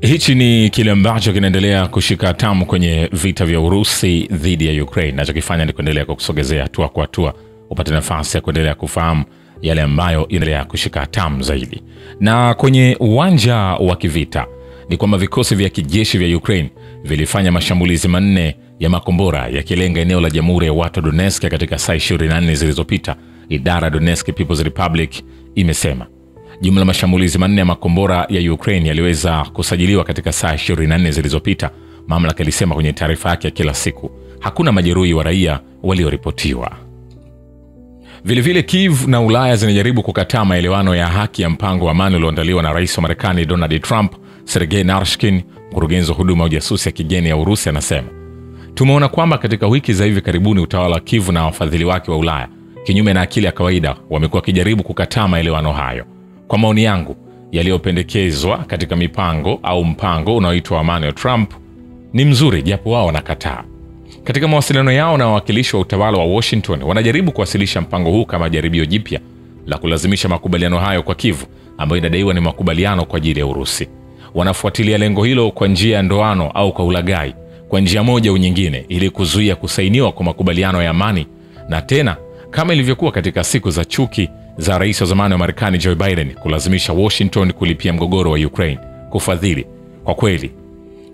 Hichi ni kile ambacho kinaendelea kushika hatamu kwenye vita vya Urusi dhidi ya Ukraine. Nachokifanya ni kuendelea kukusogezea hatua kwa hatua upate nafasi ya kuendelea kufahamu yale ambayo inaendelea kushika hatamu zaidi. Na kwenye uwanja wa kivita ni kwamba vikosi vya kijeshi vya Ukraine vilifanya mashambulizi manne ya makombora yakilenga eneo la Jamhuri ya Watu Donetsk katika saa 24 zilizopita. Idara ya Donetsk People's Republic imesema jumla mashambulizi manne ya makombora ya Ukraine yaliweza kusajiliwa katika saa 24 zilizopita. Mamlaka ilisema kwenye taarifa yake ya kila siku. Hakuna majeruhi wa raia walioripotiwa. Vilevile Kiev na Ulaya zinajaribu kukataa maelewano ya haki ya mpango wa amani ulioandaliwa na Rais wa Marekani Donald Trump. Sergei Narishkin, mkurugenzi wa huduma ya ujasusi ya kigeni ya Urusi, anasema, tumeona kwamba katika wiki za hivi karibuni utawala wa Kiev na wafadhili wake wa Ulaya, kinyume na akili ya kawaida, wamekuwa wakijaribu kukataa maelewano hayo. Kwa maoni yangu, yaliyopendekezwa katika mpango unaoitwa amani wa Trump ni mzuri, japo wao wanakataa. Katika mawasiliano yao na wawakilishi wa utawala wa Washington, wanajaribu kuwasilisha mpango huu kama jaribio jipya la kulazimisha makubaliano hayo kwa Kiev, ambayo inadaiwa ni makubaliano kwa ajili ya Urusi. Wanafuatilia lengo hilo kwa njia ya ndoano au kwa ulaghai, kwa njia moja au nyingine, ili kuzuia kusainiwa kwa makubaliano ya amani, na tena kama ilivyokuwa katika siku za chuki za rais wa zamani wa Marekani Joe Biden, kulazimisha Washington kulipia mgogoro wa Ukraine, kufadhili kwa kweli.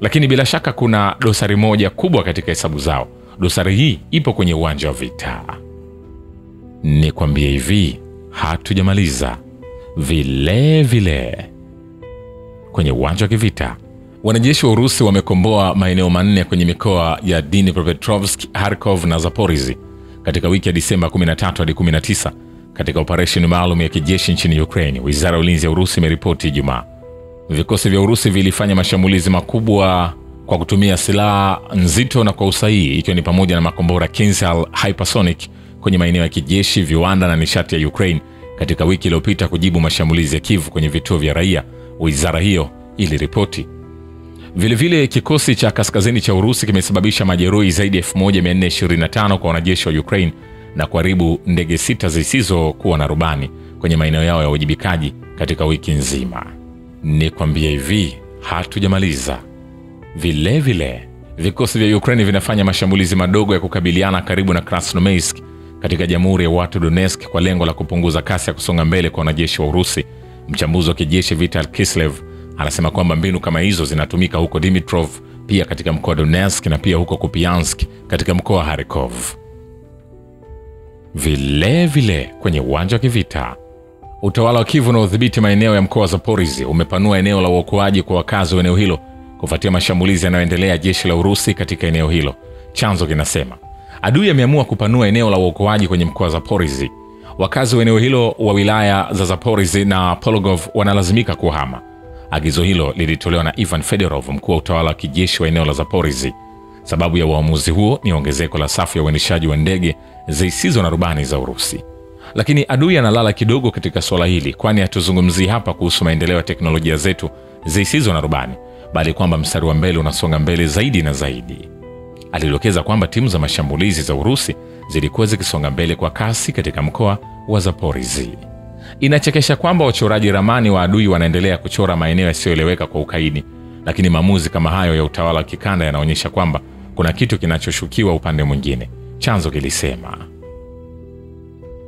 Lakini bila shaka kuna dosari moja kubwa katika hesabu zao. Dosari hii ipo kwenye uwanja wa vita. Nikwambie hivi, hatujamaliza. Vile kwenye uwanja wa kivita, wanajeshi wa Urusi wamekomboa maeneo manne kwenye mikoa ya Dnipropetrovsk, Kharkov na Zaporizhzhia katika wiki ya Disemba 13 hadi 19 katika operesheni maalum ya kijeshi nchini Ukraine, Wizara ya Ulinzi ya Urusi imeripoti Ijumaa. Vikosi vya Urusi vilifanya mashambulizi makubwa kwa kutumia silaha nzito na kwa usahihi, ikiwa ni pamoja na makombora Kinzhal hypersonic kwenye maeneo ya kijeshi, viwanda na nishati ya Ukraine katika wiki iliyopita kujibu mashambulizi ya Kiev kwenye vituo vya raia, wizara hiyo iliripoti. Vilevile kikosi cha kaskazini cha Urusi kimesababisha majeruhi zaidi ya 1425 kwa wanajeshi wa Ukraine na kuharibu ndege 6 zisizokuwa na rubani kwenye maeneo yao ya uwajibikaji katika wiki nzima. Nikwambie hivi, hatujamaliza. Vile vikosi vya Ukraine vinafanya mashambulizi madogo ya kukabiliana karibu na Krasnoyarsk katika Jamhuri ya Watu Donetsk kwa lengo la kupunguza kasi ya kusonga mbele kwa wanajeshi wa Urusi. Mchambuzi wa kijeshi Vital Kislev anasema kwamba mbinu kama hizo zinatumika huko Dimitrov, pia katika mkoa wa Donetsk, na pia huko Kupiansk katika mkoa wa Kharkov. Vile kwenye uwanja wa kivita, utawala wa Kiev na udhibiti maeneo ya mkoa wa Zaporizhzhia umepanua eneo la uokoaji kwa wakazi wa eneo hilo kufuatia mashambulizi yanayoendelea jeshi la Urusi katika eneo hilo. Chanzo kinasema adui ameamua kupanua eneo la uokoaji kwenye mkoa wa Zaporizhzhia. Wakazi wa eneo hilo wa wilaya za Zaporizhzhia na Pologov wanalazimika kuhama. Agizo hilo lilitolewa na Ivan Fedorov, mkuu wa utawala wa kijeshi wa eneo la Zaporizhzhia. Sababu ya uamuzi huo ni ongezeko la safu ya uendeshaji wa ndege zisizo na rubani za Urusi. Lakini adui analala kidogo katika swala hili, kwani hatuzungumzii hapa kuhusu maendeleo ya teknolojia zetu zisizo na rubani, bali kwamba mstari wa mbele unasonga mbele zaidi na zaidi. Alidokeza kwamba timu za mashambulizi za Urusi zilikuwa zikisonga mbele kwa kasi katika mkoa wa Zaporizhzhia. Inachekesha kwamba wachoraji ramani wa adui wanaendelea kuchora maeneo yasiyoeleweka kwa ukaidi, lakini maamuzi kama hayo ya utawala wa kikanda yanaonyesha kwamba kuna kitu kinachoshukiwa upande mwingine, chanzo kilisema.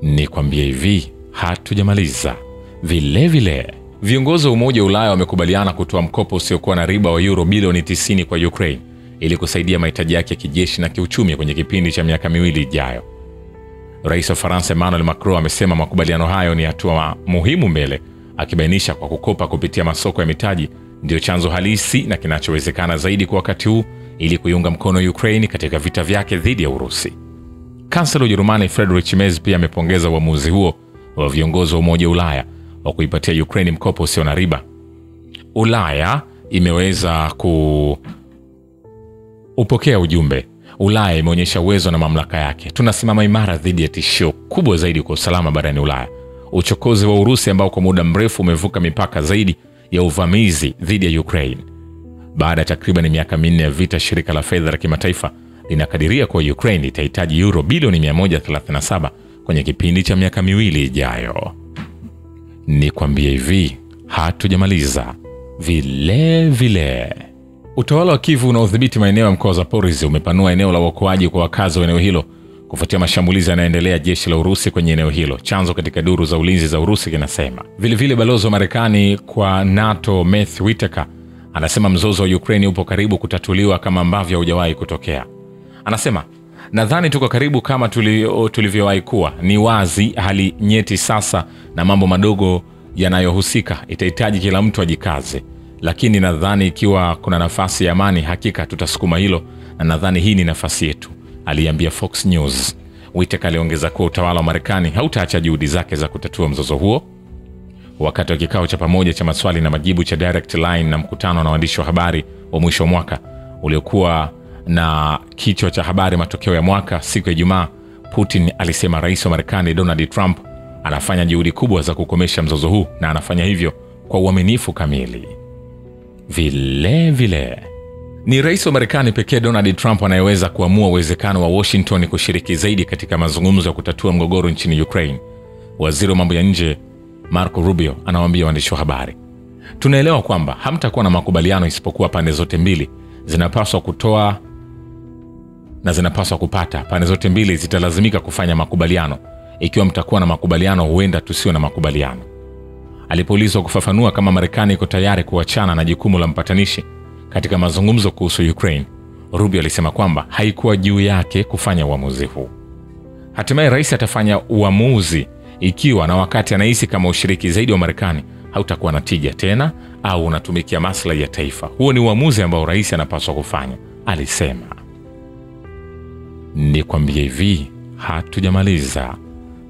Nikwambie hivi, hatujamaliza. Vile viongozi wa Umoja wa Ulaya wamekubaliana kutoa mkopo usiokuwa na riba wa euro bilioni 90 kwa Ukraine ili kusaidia mahitaji yake ya kijeshi na kiuchumi kwenye kipindi cha miaka 2 ijayo. Rais wa Faransa Emmanuel Macron amesema makubaliano hayo ni hatua muhimu mbele, akibainisha kwa kukopa kupitia masoko ya mitaji ndio chanzo halisi na kinachowezekana zaidi kwa wakati huu ili kuiunga mkono Ukraine katika vita vyake dhidi ya Urusi. Kansela wa Ujerumani Friedrich Merz pia amepongeza uamuzi huo wa viongozi wa Umoja wa Ulaya wa kuipatia Ukraine mkopo usio na riba. Ulaya imeweza kupokea ujumbe. Ulaya imeonyesha uwezo na mamlaka yake. Tunasimama imara dhidi ya tishio kubwa zaidi kwa usalama barani Ulaya, uchokozi wa Urusi ambao kwa muda mrefu umevuka mipaka zaidi ya uvamizi dhidi ya Ukraine. Baada ya takriban miaka 4 ya vita, shirika la fedha la kimataifa linakadiria kwa Ukraine itahitaji euro bilioni 137 kwenye kipindi cha miaka 2 ijayo. Nikwambie hivi, hatujamaliza. Vile utawala wa Kyiv unaodhibiti maeneo ya mkoa wa Zaporizhzhia umepanua eneo la uokoaji kwa wakazi wa eneo hilo kufuatia mashambulizi yanayoendelea jeshi la Urusi kwenye eneo hilo, chanzo katika duru za ulinzi za Urusi kinasema. Vile balozi wa Marekani kwa NATO Matthew Whitaker anasema mzozo wa Ukraine upo karibu kutatuliwa kama ambavyo haujawahi kutokea. Anasema, nadhani tuko karibu kama tulivyowahi kuwa. Ni wazi hali nyeti sasa na mambo madogo yanayohusika itahitaji kila mtu ajikaze. Lakini nadhani ikiwa kuna nafasi ya amani, hakika tutasukuma hilo, na nadhani hii ni nafasi yetu, aliambia Fox News. Whitaker aliongeza kuwa utawala wa Marekani hautaacha juhudi zake za kutatua mzozo huo. Wakati wa kikao cha pamoja cha maswali na majibu cha Direct Line na mkutano na waandishi wa habari wa mwisho wa mwaka uliokuwa na kichwa cha habari matokeo ya mwaka siku ya Ijumaa, Putin alisema rais wa Marekani Donald Trump anafanya juhudi kubwa za kukomesha mzozo huu na anafanya hivyo kwa uaminifu kamili. Vile ni rais wa Marekani pekee Donald Trump anayeweza kuamua uwezekano wa Washington kushiriki zaidi katika mazungumzo ya kutatua mgogoro nchini Ukraine. Waziri wa mambo ya nje Marco Rubio anawaambia waandishi wa habari, tunaelewa kwamba hamtakuwa na makubaliano isipokuwa pande zote mbili zinapaswa kutoa na zinapaswa kupata. Pande zote mbili zitalazimika kufanya makubaliano. Ikiwa mtakuwa na makubaliano, huenda tusiwe na makubaliano. Alipoulizwa kufafanua kama Marekani iko tayari kuachana na jukumu la mpatanishi katika mazungumzo kuhusu Ukraine, Rubio alisema kwamba haikuwa juu yake kufanya uamuzi huu. Hatimaye rais atafanya uamuzi ikiwa na wakati anahisi kama ushiriki zaidi wa Marekani hautakuwa na tija tena au unatumikia maslahi ya taifa. Huo ni uamuzi ambao rais anapaswa kufanya, alisema. Nikwambie hivi, hatujamaliza.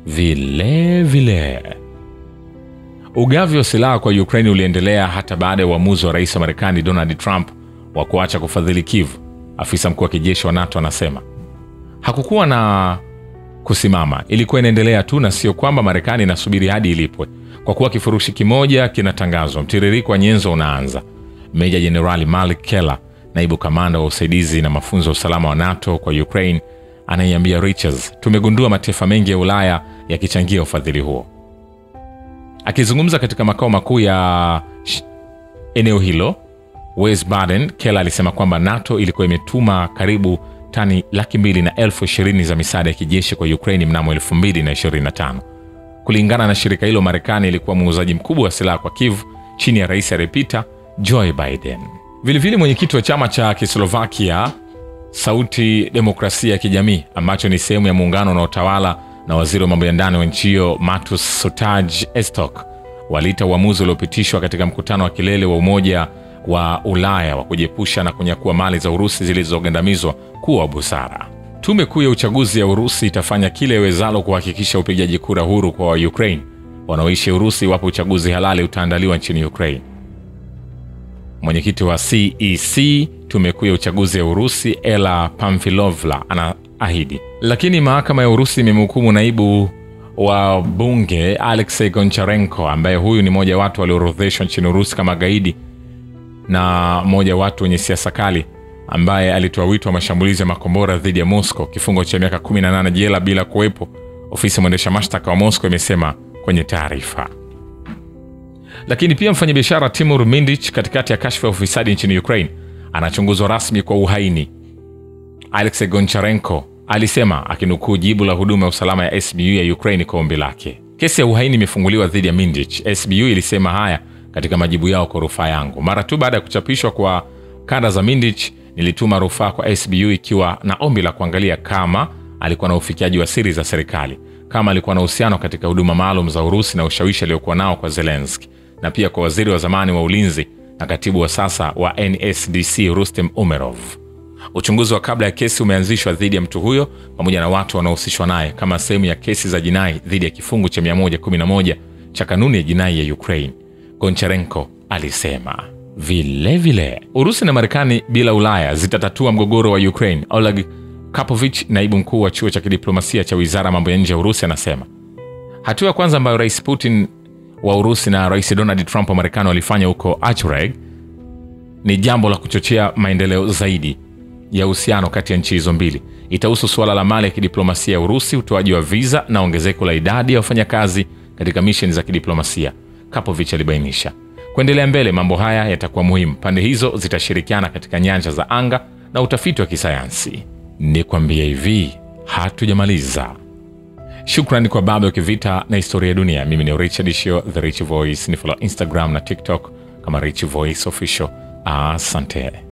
Vile ugavi wa silaha kwa Ukraine uliendelea hata baada ya uamuzi wa rais wa Marekani Donald Trump wa kuacha kufadhili Kyiv. Afisa mkuu wa kijeshi wa NATO anasema hakukuwa na kusimama, ilikuwa inaendelea tu, na sio kwamba Marekani inasubiri hadi ilipwe. Kwa kuwa kifurushi kimoja kinatangazwa, mtiririko wa nyenzo unaanza. Meja Jenerali Malik Keller, naibu kamanda wa usaidizi na mafunzo ya usalama wa NATO kwa Ukraine, anaiambia Reuters, tumegundua mataifa mengi ya Ulaya yakichangia ufadhili huo. Akizungumza katika makao makuu ya eneo hilo Wiesbaden, Keller alisema kwamba NATO ilikuwa imetuma karibu tani 220,000 za misaada ya kijeshi kwa Ukraine mnamo 2025. Kulingana na shirika hilo, Marekani ilikuwa muuzaji mkubwa wa silaha kwa Kyiv chini ya rais aliyepita Joe Biden. Vilevile mwenyekiti wa chama cha Kislovakia Sauti Demokrasia ya Kijamii, ambacho ni sehemu ya muungano na utawala, na waziri wa mambo ya ndani wa nchi hiyo Matus Sotaj Estok waliita uamuzi uliopitishwa katika mkutano wa kilele wa Umoja wa Ulaya wa kujiepusha na kunyakua mali za Urusi zilizogandamizwa kuwa busara. Tume kuu ya uchaguzi ya Urusi itafanya kile iwezalo kuhakikisha upigaji kura huru kwa Ukraine wanaoishi Urusi iwapo uchaguzi halali utaandaliwa nchini Ukraine. Mwenyekiti wa CEC, tume kuu ya uchaguzi ya Urusi, Ela Pamfilovla, anaahidi. Lakini mahakama ya Urusi imemhukumu naibu wa bunge Alexei Goncharenko, ambaye huyu ni mmoja watu walioorodheshwa nchini Urusi kama gaidi na mmoja watu wenye siasa kali, ambaye alitoa wito wa mashambulizi ya makombora dhidi ya Moscow, kifungo cha miaka 18 jela bila kuwepo, ofisi ya mwendesha mashtaka wa Moscow imesema kwenye taarifa. Lakini pia mfanyabiashara Timur Mindich, katikati ya kashfa ya ufisadi nchini Ukraine, anachunguzwa rasmi kwa uhaini. Alexei Goncharenko alisema akinukuu jibu la huduma ya usalama ya SBU ya Ukraine kwa ombi lake. Kesi ya uhaini imefunguliwa dhidi ya Mindich. SBU ilisema haya katika majibu yao kwa rufaa yangu. Mara tu baada ya kuchapishwa kwa kanda za Mindich, nilituma rufaa kwa SBU ikiwa na ombi la kuangalia kama alikuwa na ufikiaji wa siri za serikali, kama alikuwa na uhusiano katika huduma maalum za Urusi na ushawishi aliokuwa nao kwa Zelensky, na pia kwa waziri wa zamani wa ulinzi na katibu wa sasa wa NSDC Rustem Umerov. Uchunguzi wa kabla ya kesi umeanzishwa dhidi ya mtu huyo pamoja na watu wanaohusishwa naye kama sehemu ya kesi za jinai dhidi ya kifungu cha 111 cha kanuni ya jinai ya Ukraine, Goncharenko alisema. Vile Urusi na Marekani bila Ulaya zitatatua mgogoro wa Ukraine. Oleg Kapovich, naibu mkuu wa chuo cha kidiplomasia cha wizara ya mambo ya nje ya Urusi, anasema hatua ya kwanza ambayo Rais Putin wa Urusi na Rais Donald Trump wa Marekani walifanya huko Achureg ni jambo la kuchochea maendeleo zaidi ya uhusiano kati ya nchi hizo mbili. Itahusu suala la mali ya kidiplomasia ya Urusi, utoaji wa visa na ongezeko la idadi ya wafanyakazi katika misheni za kidiplomasia, Kapovich alibainisha. Kuendelea mbele, mambo haya yatakuwa muhimu. Pande hizo zitashirikiana katika nyanja za anga na utafiti wa kisayansi. Nikwambie hivi, hatujamaliza. Shukrani kwa Baba wa Kivita na Historia ya Dunia. Mimi ni Richard Shio, The Rich Voice. Ni follow Instagram na TikTok kama Rich Voice Official. Asante.